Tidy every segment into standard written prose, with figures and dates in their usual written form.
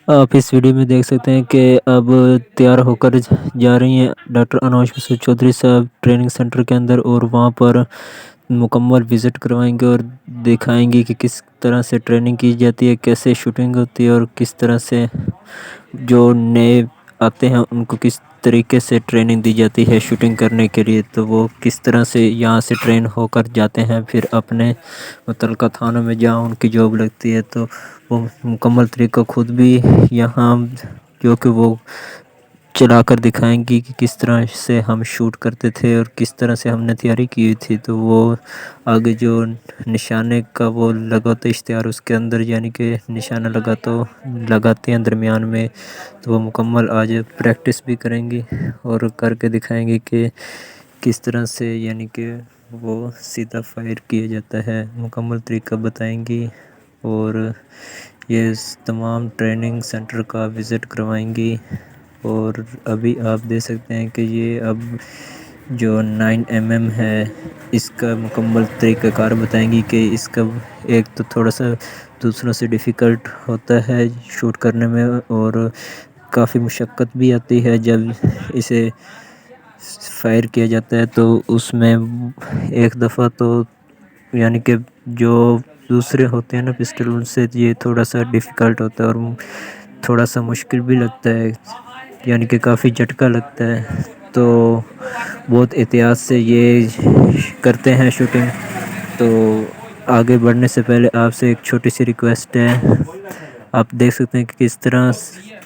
آپ اس ویڈیو میں دیکھ سکتے ہیں کہ اب تیار ہو کر جا رہی ہیں ڈاکٹر انوش مسعود چودھری صاحب ٹریننگ سینٹر کے اندر، اور وہاں پر مکمل وزٹ کروائیں گے اور دکھائیں گے کہ کس طرح سے ٹریننگ کی جاتی ہے، کیسے شوٹنگ ہوتی ہے، اور کس طرح سے جو نئے آتے ہیں ان کو کس طریقے سے ٹریننگ دی جاتی ہے شوٹنگ کرنے کے لیے، تو وہ کس طرح سے یہاں سے ٹرین ہو کر جاتے ہیں پھر اپنے متعلقہ تھانوں میں جہاں ان کی جاب لگتی ہے، تو وہ مکمل طریقہ خود بھی یہاں جو کہ وہ چلا کر دکھائیں گی کہ کس طرح سے ہم شوٹ کرتے تھے اور کس طرح سے ہم نے تیاری کی ہوئی تھی۔ تو وہ آگے جو نشانے کا وہ لگا تو اشتہار اس کے اندر، یعنی کہ نشانہ لگا تو لگاتے ہیں درمیان میں، تو وہ مکمل آج پریکٹس بھی کریں گی اور کر کے دکھائیں گی کہ کس طرح سے یعنی کہ وہ سیدھا فائر کیا جاتا ہے، مکمل طریقہ بتائیں گی، اور یہ تمام ٹریننگ سینٹر کا وزٹ کروائیں گی۔ اور ابھی آپ دیکھ سکتے ہیں کہ یہ اب جو 9mm ہے اس کا مکمل طریقہ کار بتائیں گی کہ اس کا ایک تو تھوڑا سا دوسروں سے ڈیفیکلٹ ہوتا ہے شوٹ کرنے میں، اور کافی مشقت بھی آتی ہے جب اسے فائر کیا جاتا ہے، تو اس میں ایک دفعہ تو یعنی کہ جو دوسرے ہوتے ہیں نا پسٹل، ان سے یہ تھوڑا سا ڈیفیکلٹ ہوتا ہے اور تھوڑا سا مشکل بھی لگتا ہے، یعنی کہ کافی جھٹکا لگتا ہے، تو بہت احتیاط سے یہ کرتے ہیں شوٹنگ۔ تو آگے بڑھنے سے پہلے آپ سے ایک چھوٹی سی ریکویسٹ ہے، آپ دیکھ سکتے ہیں کہ کس طرح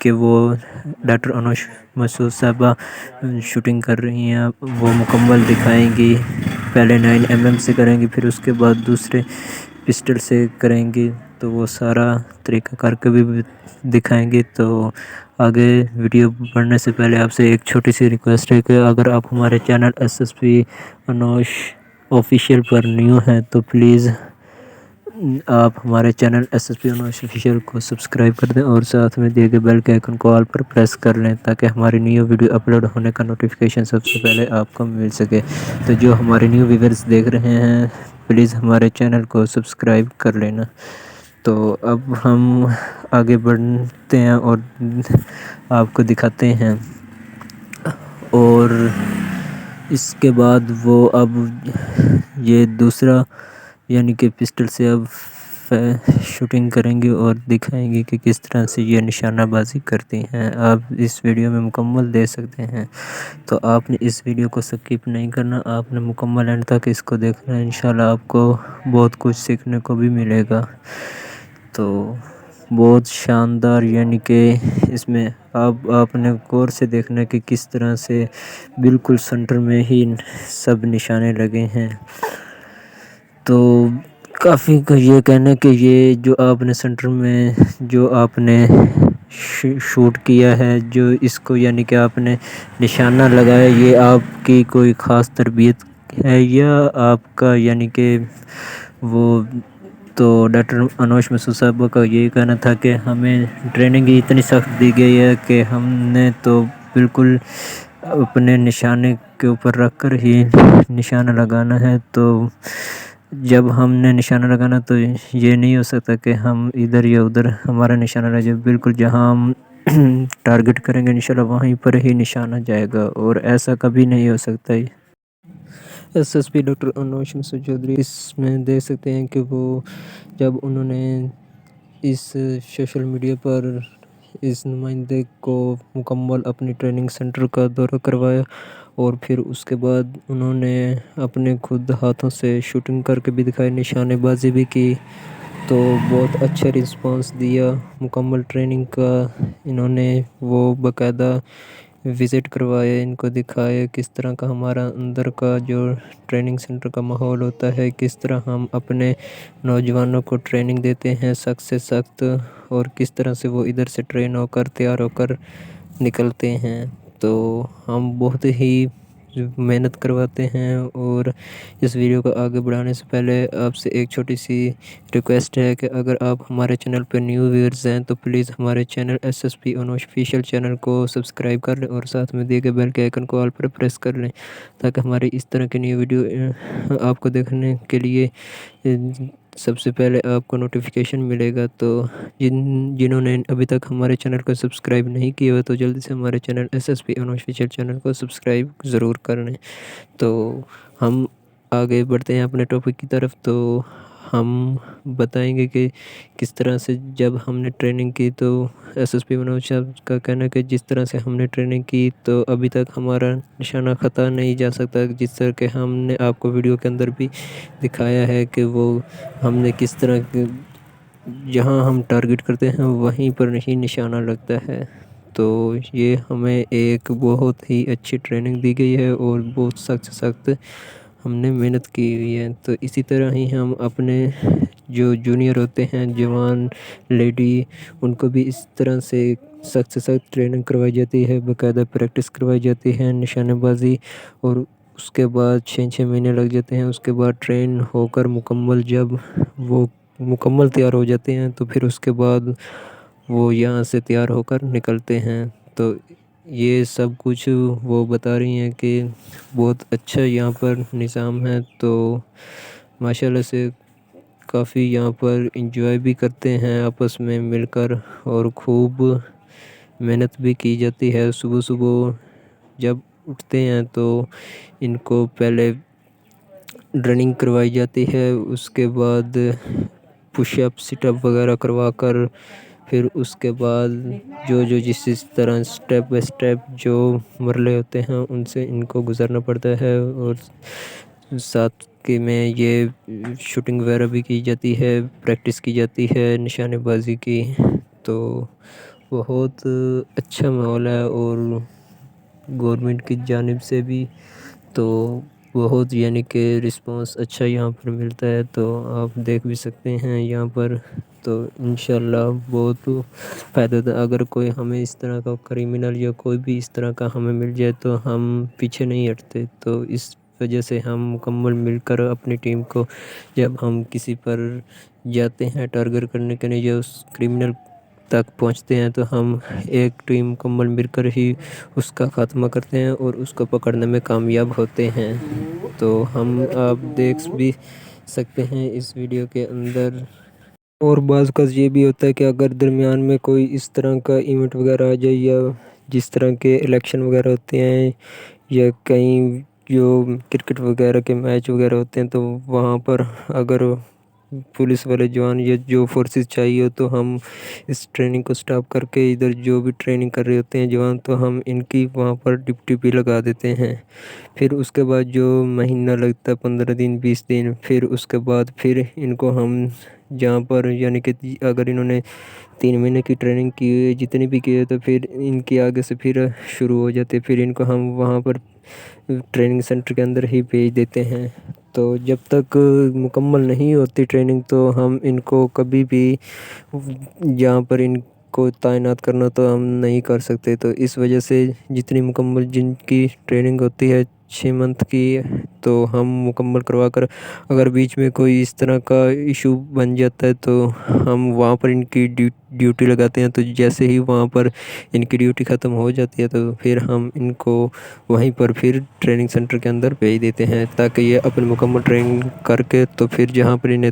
کہ وہ ڈاکٹر انوش مسعود صاحبہ شوٹنگ کر رہی ہیں، وہ مکمل دکھائیں گی، پہلے 9mm سے کریں گی، پھر اس کے بعد دوسرے پسٹل سے کریں گی، تو وہ سارا طریقہ کار کے بھی دکھائیں گے۔ تو آگے ویڈیو بڑھنے سے پہلے آپ سے ایک چھوٹی سی ریکویسٹ ہے کہ اگر آپ ہمارے چینل SSP انوش آفیشیل پر نیو ہیں تو پلیز آپ ہمارے چینل SSP انوش آفیشیل کو سبسکرائب کر دیں، اور ساتھ میں دیے گئے بیل کے آئیکن کو آل پر پریس کر لیں تاکہ ہماری نیو ویڈیو اپلوڈ ہونے کا نوٹیفیکیشن سب سے پہلے آپ کو مل سکے۔ تو جو ہمارے نیو ویورز دیکھ رہے ہیں پلیز ہمارے چینل کو سبسکرائب کر لینا۔ تو اب ہم آگے بڑھتے ہیں اور آپ کو دکھاتے ہیں، اور اس کے بعد وہ اب یہ دوسرا یعنی کہ پسٹل سے اب شوٹنگ کریں گے اور دکھائیں گے کہ کس طرح سے یہ نشانہ بازی کرتی ہیں۔ آپ اس ویڈیو میں مکمل دیکھ سکتے ہیں، تو آپ نے اس ویڈیو کو سکپ نہیں کرنا، آپ نے مکمل اینڈ تک اس کو دیکھنا ہے، انشاءاللہ آپ کو بہت کچھ سیکھنے کو بھی ملے گا۔ تو بہت شاندار، یعنی کہ اس میں آپ نے غور سے دیکھنا کہ کس طرح سے بالکل سنٹر میں ہی سب نشانے لگے ہیں۔ تو کافی کا یہ کہنا ہے کہ یہ جو آپ نے سنٹر میں جو آپ نے شوٹ کیا ہے، جو اس کو یعنی کہ آپ نے نشانہ لگایا، یہ آپ کی کوئی خاص تربیت ہے یا آپ کا یعنی کہ وہ تو ڈاکٹر انوش مسعود صاحبہ کا یہی کہنا تھا کہ ہمیں ٹریننگ اتنی سخت دی گئی ہے کہ ہم نے تو بالکل اپنے نشانے کے اوپر رکھ کر ہی نشانہ لگانا ہے، تو جب ہم نے نشانہ لگانا تو یہ نہیں ہو سکتا کہ ہم ادھر یا ادھر ہمارا نشانہ لگ جائے، بالکل جہاں ہم ٹارگٹ کریں گے انشاءاللہ وہیں پر ہی نشانہ جائے گا، اور ایسا کبھی نہیں ہو سکتا۔ SSP ڈاکٹر انوش مسعود چودھری اس میں دیکھ سکتے ہیں کہ وہ جب انہوں نے اس سوشل میڈیا پر اس نمائندے کو مکمل اپنی ٹریننگ سینٹر کا دورہ کروایا، اور پھر اس کے بعد انہوں نے اپنے خود ہاتھوں سے شوٹنگ کر کے بھی دکھائی، نشانے بازی بھی کی، تو بہت اچھا رسپانس دیا مکمل ٹریننگ کا۔ انہوں نے وہ باقاعدہ وزٹ کروائے، ان کو دکھایا کس طرح کا ہمارا اندر کا جو ٹریننگ سینٹر کا ماحول ہوتا ہے، کس طرح ہم اپنے نوجوانوں کو ٹریننگ دیتے ہیں سخت سے سخت، اور کس طرح سے وہ ادھر سے ٹرین ہو کر تیار ہو کر نکلتے ہیں۔ تو ہم بہت ہی محنت کرواتے ہیں، اور اس ویڈیو کو آگے بڑھانے سے پہلے آپ سے ایک چھوٹی سی ریکویسٹ ہے کہ اگر آپ ہمارے چینل پہ نیو ویورز ہیں تو پلیز ہمارے channel SSP Anoosh official channel کو سبسکرائب کر لیں، اور ساتھ میں دیے گئے بیل کے آئیکن کو آل پر پریس کر لیں تاکہ ہماری اس طرح کی نیو ویڈیو آپ کو دیکھنے کے لیے سب سے پہلے آپ کو نوٹیفیکیشن ملے گا، تو جنہوں نے ابھی تک ہمارے چینل کو سبسکرائب نہیں کیا ہوا تو جلدی سے ہمارے چینل SSP انوفیشیل چینل کو سبسکرائب ضرور کر لیں۔ تو ہم آگے بڑھتے ہیں اپنے ٹاپک کی طرف۔ تو ہم بتائیں گے کہ کس طرح سے جب ہم نے ٹریننگ کی، تو SSP انوفیشیل کا کہنا ہے کہ جس طرح سے ہم نے ٹریننگ کی تو ابھی تک ہمارا نشانہ خطا نہیں جا سکتا، جس طرح کہ ہم نے آپ کو ویڈیو کے اندر بھی دکھایا ہے کہ وہ ہم نے کس طرح جہاں ہم ٹارگٹ کرتے ہیں وہیں پر نہیں نشانہ لگتا ہے۔ تو یہ ہمیں ایک بہت ہی اچھی ٹریننگ دی گئی ہے اور بہت سخت ہم نے محنت کی ہوئی ہے۔ تو اسی طرح ہی ہم اپنے جو جونیئر ہوتے ہیں، جوان لیڈی، ان کو بھی اس طرح سے سخت ٹریننگ کروائی جاتی ہے، باقاعدہ پریکٹس کروائی جاتی ہے نشانے بازی، اور اس کے بعد 6 مہینے لگ جاتے ہیں۔ اس کے بعد ٹرین ہو کر جب وہ مکمل تیار ہو جاتے ہیں تو پھر اس کے بعد وہ یہاں سے تیار ہو کر نکلتے ہیں۔ تو یہ سب کچھ وہ بتا رہی ہیں کہ بہت اچھا یہاں پر نظام ہے۔ تو ماشاءاللہ سے کافی یہاں پر انجوائے بھی کرتے ہیں آپس میں مل کر، اور خوب محنت بھی کی جاتی ہے۔ صبح جب اٹھتے ہیں تو ان کو پہلے رننگ کروائی جاتی ہے، اس کے بعد پش اپ سٹ اپ وغیرہ کروا کر، پھر اس کے بعد جو جس طرح سٹیپ بائی سٹیپ جو مرحلے ہوتے ہیں ان سے ان کو گزرنا پڑتا ہے، اور ساتھ کے میں یہ شوٹنگ وغیرہ بھی کی جاتی ہے، پریکٹس کی جاتی ہے نشانے بازی کی۔ تو بہت اچھا ماحول ہے، اور گورنمنٹ کی جانب سے بھی تو بہت یعنی کہ رسپانس اچھا یہاں پر ملتا ہے۔ تو آپ دیکھ بھی سکتے ہیں یہاں پر، تو انشاءاللہ بہت فائدہ تھا۔ اگر کوئی ہمیں اس طرح کا کریمنل یا کوئی بھی اس طرح کا ہمیں مل جائے تو ہم پیچھے نہیں ہٹتے۔ تو اس وجہ سے ہم مکمل مل کر اپنی ٹیم کو، جب ہم کسی پر جاتے ہیں ٹارگٹ کرنے کے لیے یا اس کریمنل تک پہنچتے ہیں، تو ہم ایک ٹیم مکمل مل کر ہی اس کا خاتمہ کرتے ہیں اور اس کو پکڑنے میں کامیاب ہوتے ہیں۔ تو ہم آپ دیکھ بھی سکتے ہیں اس ویڈیو کے اندر، اور بعض کا یہ بھی ہوتا ہے کہ اگر درمیان میں کوئی اس طرح کا ایونٹ وغیرہ آ جائے، یا جس طرح کے الیکشن وغیرہ ہوتے ہیں، یا کہیں جو کرکٹ وغیرہ کے میچ وغیرہ ہوتے ہیں، تو وہاں پر اگر پولیس والے جوان یا جو فورسز چاہیے ہو، تو ہم اس ٹریننگ کو سٹاپ کر کے ادھر جو بھی ٹریننگ کر رہے ہوتے ہیں جوان، تو ہم ان کی وہاں پر ڈپٹی بھی لگا دیتے ہیں۔ پھر اس کے بعد جو مہینہ لگتا ہے 15 دن 20 دن، پھر اس کے بعد پھر ان کو ہم جہاں پر یعنی کہ اگر انہوں نے 3 مہینے کی ٹریننگ کی ہوئی ہے، جتنی بھی کی ہے، تو پھر ان کی آگے سے پھر شروع ہو جاتے، پھر ان کو ہم وہاں پر ٹریننگ سینٹر کے اندر ہی بھیج دیتے ہیں۔ تو جب تک مکمل نہیں ہوتی ٹریننگ تو ہم ان کو کبھی بھی جہاں پر ان کو تعینات کرنا تو ہم نہیں کر سکتے۔ تو اس وجہ سے جتنی مکمل جن کی ٹریننگ ہوتی ہے 6 منتھ کی، تو ہم مکمل کروا کر، اگر بیچ میں کوئی اس طرح کا ایشو بن جاتا ہے تو ہم وہاں پر ان کی ڈیوٹی لگاتے ہیں۔ تو جیسے ہی وہاں پر ان کی ڈیوٹی ختم ہو جاتی ہے تو پھر ہم ان کو وہیں پر پھر ٹریننگ سینٹر کے اندر بھیج دیتے ہیں، تاکہ یہ اپنی مکمل ٹریننگ کر کے تو پھر جہاں پر انہیں